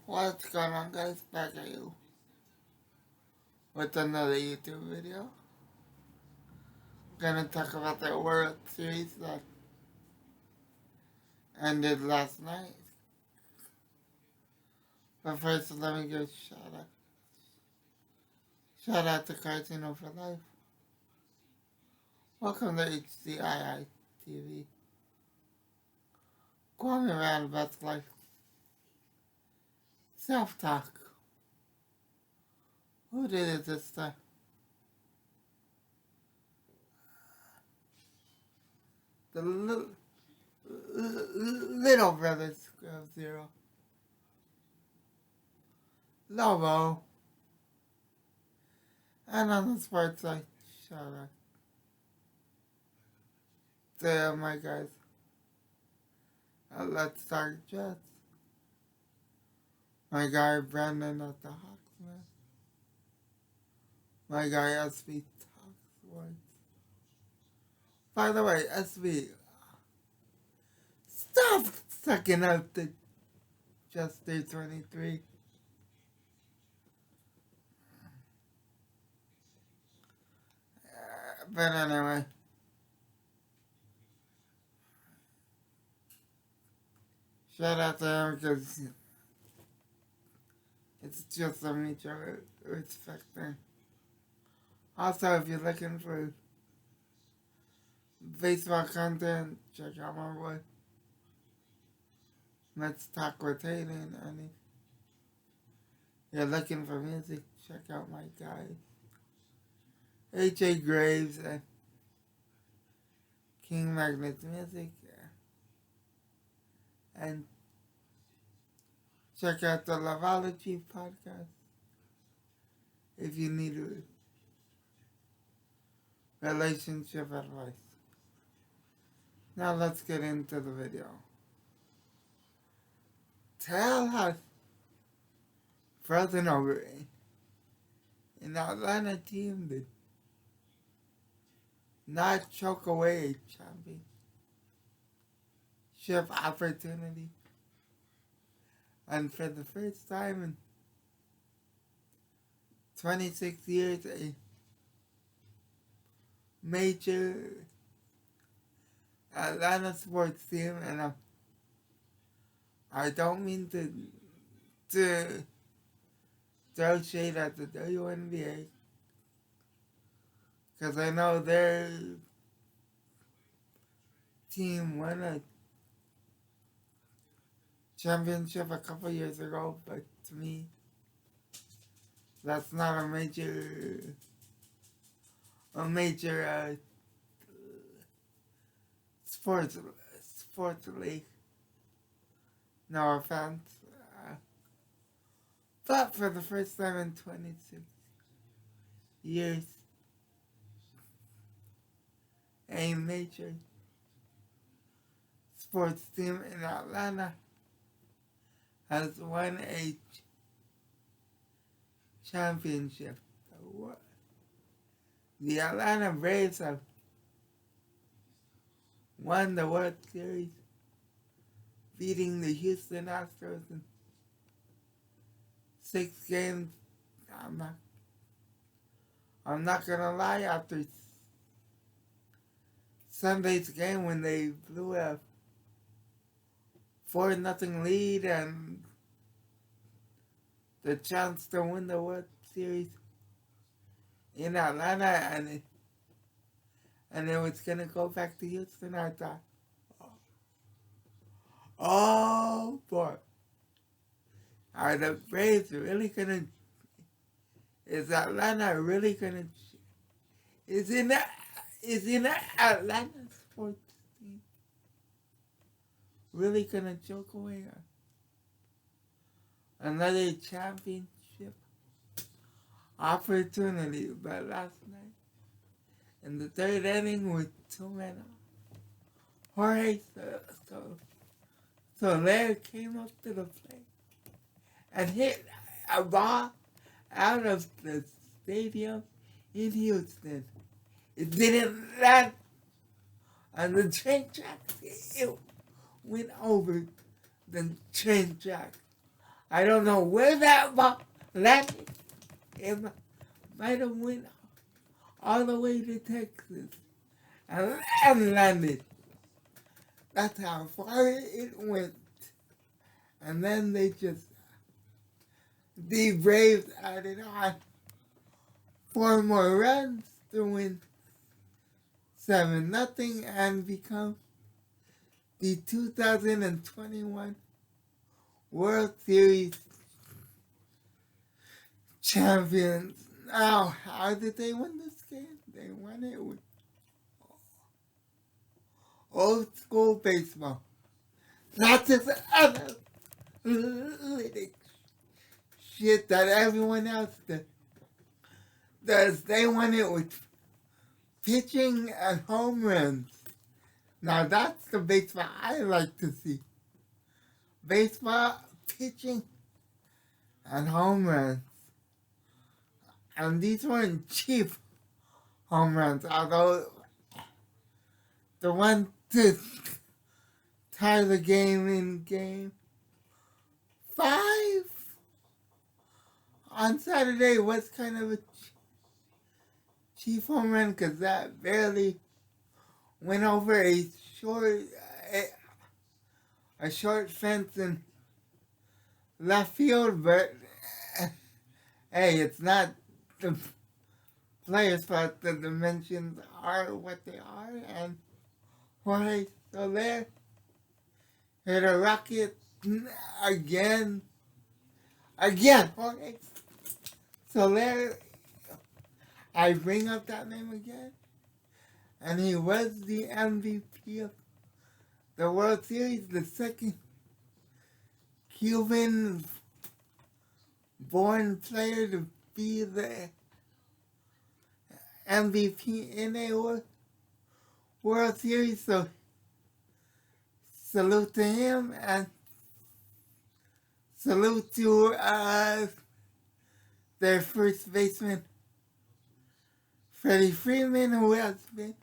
What's going on, guys? Back at you with another YouTube video. Gonna talk about the World Series that ended last night. But first, let me give a shout out. Shout out to Cartoon for Life. Welcome to HCII TV. Kwame around Best Life. Self Talk. Who did it this time? The Little Brothers of Zero. Lobo. And on the sports side, shout out to my guys. Let's Talk Jets. My guy Brandon at the Hawks, man. My guy SB Talks Sports. By the way, SB, stop sucking up the Just Day 23. But anyway, shout out to him because it's just a mutual respect thing. Also, if you're looking for baseball content, check out my boy. Let's Talk with Hayden. And if you're looking for music, check out my guys. AJ Graves and King Magnus Music. And check out the Loveology podcast if you need a relationship advice. Now let's get into the video. Tell us frozen over an Atlanta team did not choke away a championship opportunity. And for the first time in 26 years, a major Atlanta sports team, and I don't mean to throw shade at the WNBA, because I know their team won a championship a couple years ago, but to me, that's not a major sports league. No offense. But for the first time in 26 years, a major sports team in Atlanta has won a championship. The Atlanta Braves have won the World Series, beating the Houston Astros in 6 games. I'm not gonna lie, after Sunday's game when they blew a 4-0 lead and the chance to win the World Series in Atlanta, and it was gonna go back to Houston, I thought, oh boy, are the Braves really gonna? Is Atlanta really gonna? Is in Atlanta sports team really gonna choke away another championship opportunity? But last night, in the third inning with 2 men out, Jorge Soler came up to the plate and hit a ball out of the stadium in Houston. It didn't land on the train tracks. It went over the train tracks I don't know where that ball landed. It might have went all the way to Texas and landed. That's how far it went. And then the Braves added on 4 more runs to win 7-0 and become the 2021 World Series champions. Now, how did they win this game? They won it with old school baseball. Not this analytic shit that everyone else does. They won it with pitching and home runs. Now that's the baseball I like to see. Baseball, pitching, and home runs. And these weren't cheap home runs, although the one to tie the game in game 5 on Saturday was kind of a cheap home run because that barely went over a short fence in left field, but hey, it's not the players' fault. The dimensions are what they are, and Jorge Soler hit a rocket again. Jorge Soler, I bring up that name again, and he was the MVP of the World Series, the second Cuban-born player to be the MVP in a World Series. So salute to him and salute to their first baseman, Freddie Freeman, who has been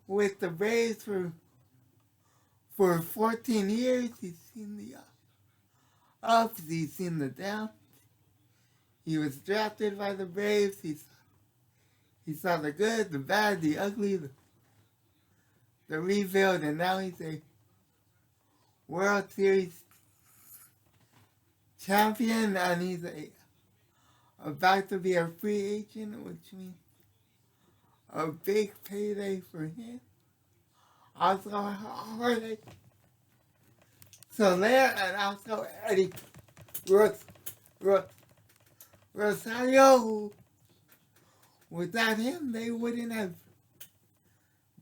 with the Braves for 14 years. He's seen the ups, he's seen the downs. He was drafted by the Braves. He saw the good, the bad, the ugly, the rebuild, and now he's a World Series champion, and he's about to be a free agent, which means a big payday for him. Also, Jorge Soler, and also Eddie Rosario, who without him, they wouldn't have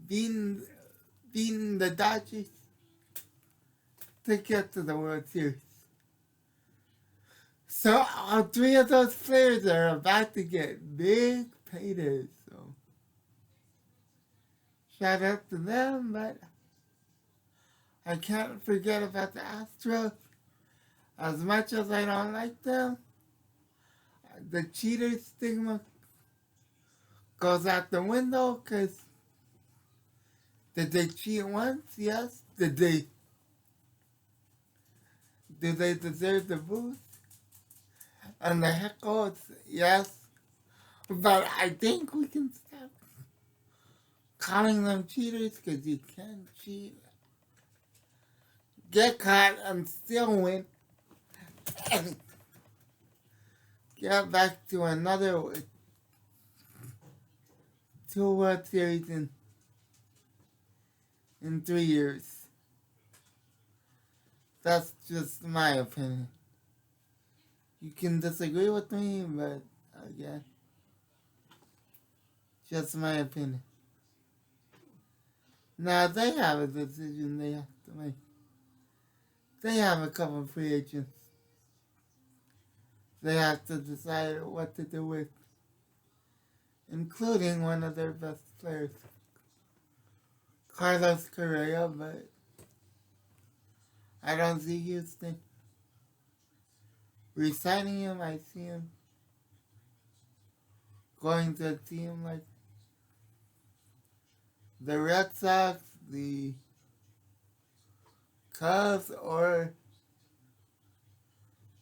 beaten the Dodgers to get to the World Series. So all 3 of those players are about to get big paydays. So shout out to them, but I can't forget about the Astros. As much as I don't like them, the cheater stigma goes out the window, because did they cheat once? Yes. Do they deserve the boost and the heckles? Yes. But I think we can stop calling them cheaters, because you can't cheat, get caught, and still win, and get back to another 2 World Series in 3 years. That's just my opinion. You can disagree with me, but again, just my opinion. Now, they have a decision they have to make. They have a couple of free agents they have to decide what to do with, including one of their best players, Carlos Correa, but I don't see Houston re-signing him. I see him going to a team like the Red Sox, the Cubs, or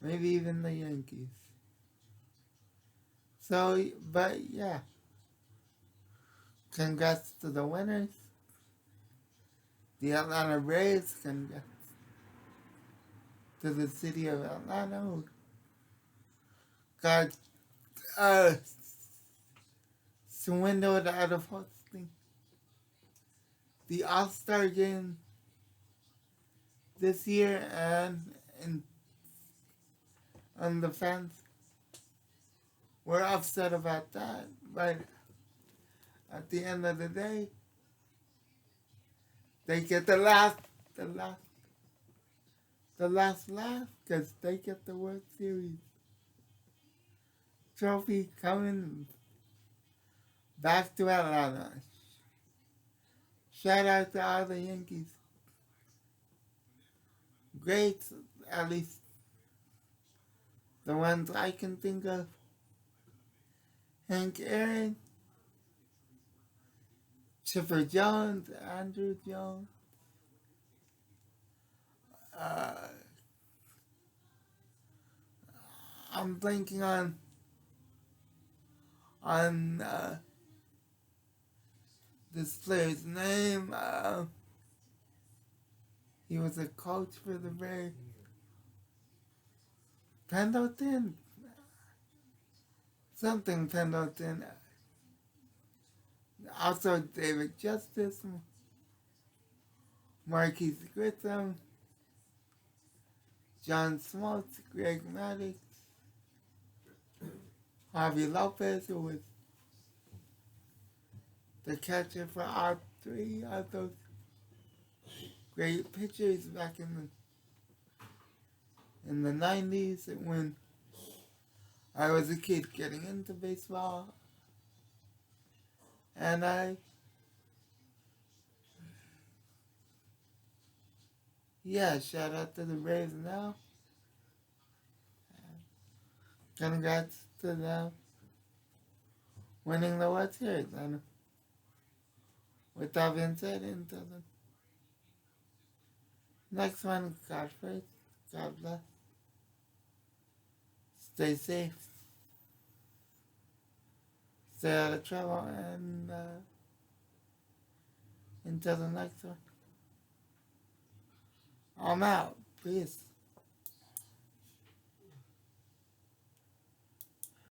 maybe even the Yankees. So, but yeah, congrats to the winners. The Atlanta Braves, congrats to the city of Atlanta, who got uh, swindled out of hosting the All-Star game this year, and the fans were upset about that. But at the end of the day, they get the last, the last laugh because they get the World Series trophy coming back to Atlanta. Shout out to all the Yankees. Great, at least the ones I can think of. Hank Aaron, Chipper Jones, Andrew Jones, uh, I'm blanking on this player's name. He was a coach for the Braves. Pendleton, something Pendleton. Also David Justice, Marquise Grissom, John Smoltz, Greg Maddux, Javi Lopez, who was the catcher for all three of those great pitchers back in the 90s when I was a kid getting into baseball. And shout out to the Braves now. Congrats to them winning the World Series. And with that being said, into the next one, God first, God bless. Stay safe. Stay out of trouble, and until the next one, I'm out. Peace.